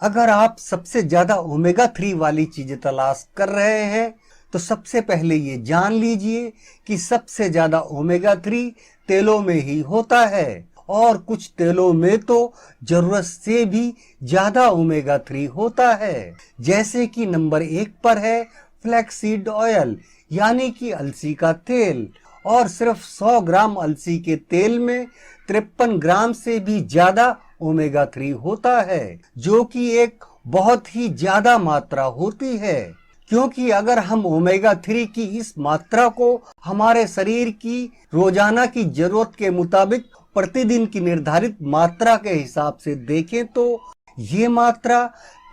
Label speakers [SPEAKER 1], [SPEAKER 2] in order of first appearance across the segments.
[SPEAKER 1] अगर आप सबसे ज्यादा ओमेगा 3 वाली चीजें तलाश कर रहे हैं तो सबसे पहले ये जान लीजिए कि सबसे ज्यादा ओमेगा 3 तेलों में ही होता है और कुछ तेलों में तो जरूरत से भी ज्यादा ओमेगा 3 होता है। जैसे कि नंबर 1 पर है फ्लैक्सीड ऑयल यानी कि अलसी का तेल, और सिर्फ 100 ग्राम अलसी के तेल में 53 ग्राम से भी ज्यादा ओमेगा 3 होता है, जो कि एक बहुत ही ज्यादा मात्रा होती है। क्योंकि अगर हम ओमेगा 3 की इस मात्रा को हमारे शरीर की रोजाना की जरूरत के मुताबिक प्रतिदिन की निर्धारित मात्रा के हिसाब से देखें तो ये मात्रा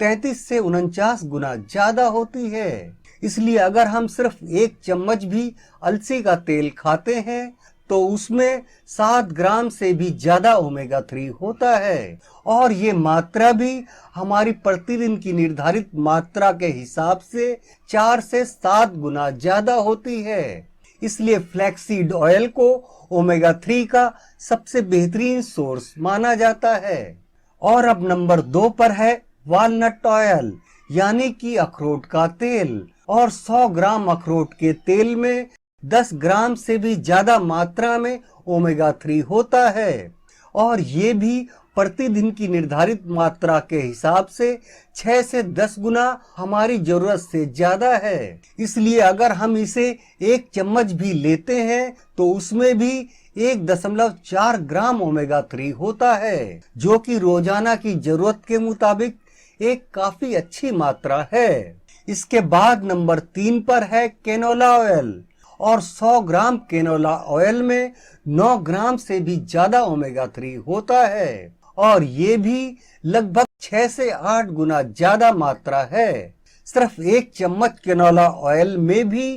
[SPEAKER 1] 33 से 49 गुना ज्यादा होती है। इसलिए अगर हम सिर्फ 1 चम्मच भी अलसी का तेल खाते हैं तो उसमें 7 ग्राम से भी ज्यादा ओमेगा 3 होता है, और ये मात्रा भी हमारी प्रतिदिन की निर्धारित मात्रा के हिसाब से 4 से 7 गुना ज्यादा होती है। इसलिए फ्लैक्सीड ऑयल को ओमेगा 3 का सबसे बेहतरीन सोर्स माना जाता है। और अब नंबर 2 पर है वालनट ऑयल यानी कि अखरोट का तेल, और 100 ग्राम अखरोट के तेल में 10 ग्राम से भी ज्यादा मात्रा में ओमेगा 3 होता है, और ये भी प्रतिदिन की निर्धारित मात्रा के हिसाब से 6 से 10 गुना हमारी जरूरत से ज्यादा है। इसलिए अगर हम इसे 1 चम्मच भी लेते हैं तो उसमें भी 1.4 ग्राम ओमेगा 3 होता है, जो कि रोजाना की जरूरत के मुताबिक एक काफी अच्छी मात्रा है। इसके बाद नंबर 3 पर है कैनोला ऑयल, और 100 ग्राम कैनोला ऑयल में 9 ग्राम से भी ज्यादा ओमेगा 3 होता है, और ये भी लगभग 6 से 8 गुना ज्यादा मात्रा है। सिर्फ 1 चम्मच कैनोला ऑयल में भी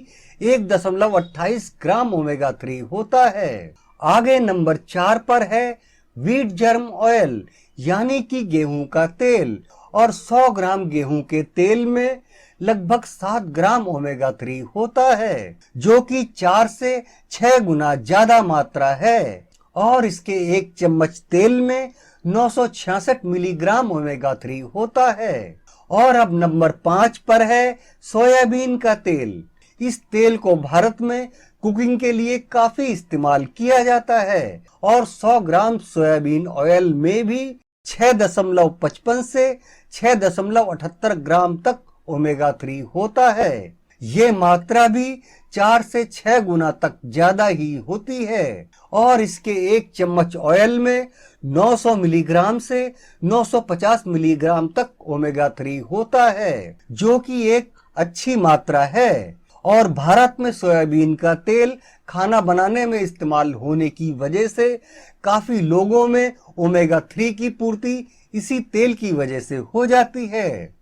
[SPEAKER 1] 1.28 ग्राम ओमेगा 3 होता है। आगे नंबर 4 पर है व्हीट जर्म ऑयल यानी कि गेहूं का तेल, और 100 ग्राम गेहूं के तेल में लगभग 7 ग्राम ओमेगा 3 होता है, जो कि 4 से 6 गुना ज्यादा मात्रा है, और इसके 1 चम्मच तेल में 966 मिलीग्राम ओमेगा 3 होता है। और अब नंबर 5 पर है सोयाबीन का तेल। इस तेल को भारत में कुकिंग के लिए काफी इस्तेमाल किया जाता है, और 100 ग्राम सोयाबीन ऑयल में भी 6.55 से 6.78 ग्राम तक ओमेगा 3 होता है। ये मात्रा भी 4 से 6 गुना तक ज्यादा ही होती है, और इसके 1 चम्मच ऑयल में 900 मिलीग्राम से 950 मिलीग्राम तक ओमेगा 3 होता है, जो कि एक अच्छी मात्रा है। और भारत में सोयाबीन का तेल खाना बनाने में इस्तेमाल होने की वजह से काफी लोगों में ओमेगा 3 की पूर्ति इसी तेल की वजह से हो जाती है।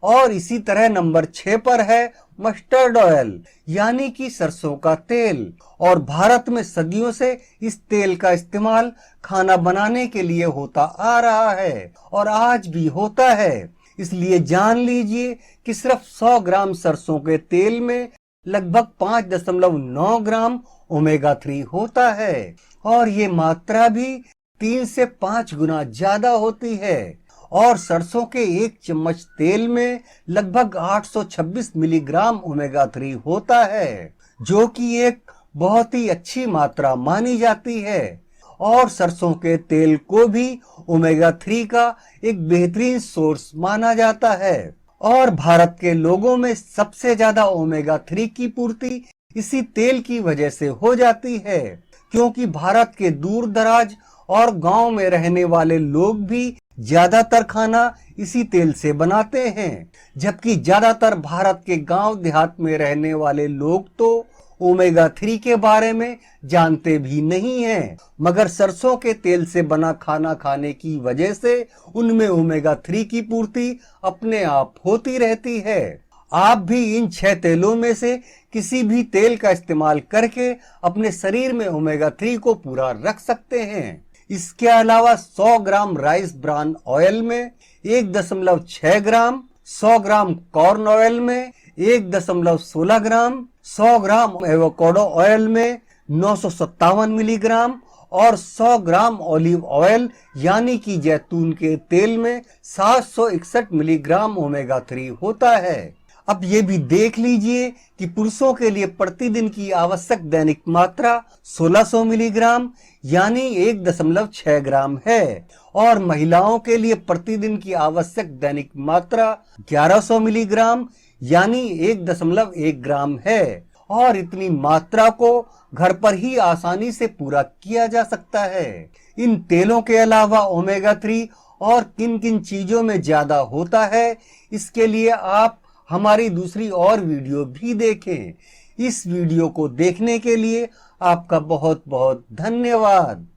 [SPEAKER 1] और इसी तरह नंबर 6 पर है मस्टर्ड ऑयल यानी कि सरसों का तेल, और भारत में सदियों से इस तेल का इस्तेमाल खाना बनाने के लिए होता आ रहा है और आज भी होता है। इसलिए जान लीजिए कि सिर्फ 100 ग्राम सरसों के तेल में लगभग 5.9 ग्राम ओमेगा 3 होता है, और ये मात्रा भी 3 से 5 गुना ज्यादा होती है। और सरसों के 1 चम्मच तेल में लगभग 826 मिलीग्राम ओमेगा 3 होता है, जो कि एक बहुत ही अच्छी मात्रा मानी जाती है। और सरसों के तेल को भी ओमेगा 3 का एक बेहतरीन सोर्स माना जाता है, और भारत के लोगों में सबसे ज्यादा ओमेगा 3 की पूर्ति इसी तेल की वजह से हो जाती है, क्योंकि भारत के दूर दराज और गांव में रहने वाले लोग भी ज्यादातर खाना इसी तेल से बनाते हैं, जबकि ज्यादातर भारत के गांव देहात में रहने वाले लोग तो ओमेगा 3 के बारे में जानते भी नहीं हैं, मगर सरसों के तेल से बना खाना खाने की वजह से उनमें ओमेगा 3 की पूर्ति अपने आप होती रहती है। आप भी इन 6 तेलों में से किसी भी तेल का इस्तेमाल करके अपने शरीर में ओमेगा 3 को पूरा रख सकते हैं। इसके अलावा 100 ग्राम राइस ब्रान ऑयल में 1.6 ग्राम, 100 ग्राम कॉर्न ऑयल में 1.16 ग्राम, 100 ग्राम एवोकाडो ऑयल में 957 मिलीग्राम, और 100 ग्राम ऑलिव ऑयल यानी कि जैतून के तेल में 761 मिलीग्राम ओमेगा 3 होता है। अब ये भी देख लीजिए कि पुरुषों के लिए प्रतिदिन की आवश्यक दैनिक मात्रा 1600 मिलीग्राम यानी 1.6 ग्राम है और महिलाओं के लिए प्रतिदिन की आवश्यक दैनिक मात्रा 1100 मिलीग्राम यानी 1.1 ग्राम है और इतनी मात्रा को घर पर ही आसानी से पूरा किया जा सकता है। इन तेलों के अलावा ओमेगा 3 और किन किन चीजों में ज्यादा होता है इसके लिए आप हमारी दूसरी और वीडियो भी देखें। इस वीडियो को देखने के लिए आपका बहुत बहुत धन्यवाद।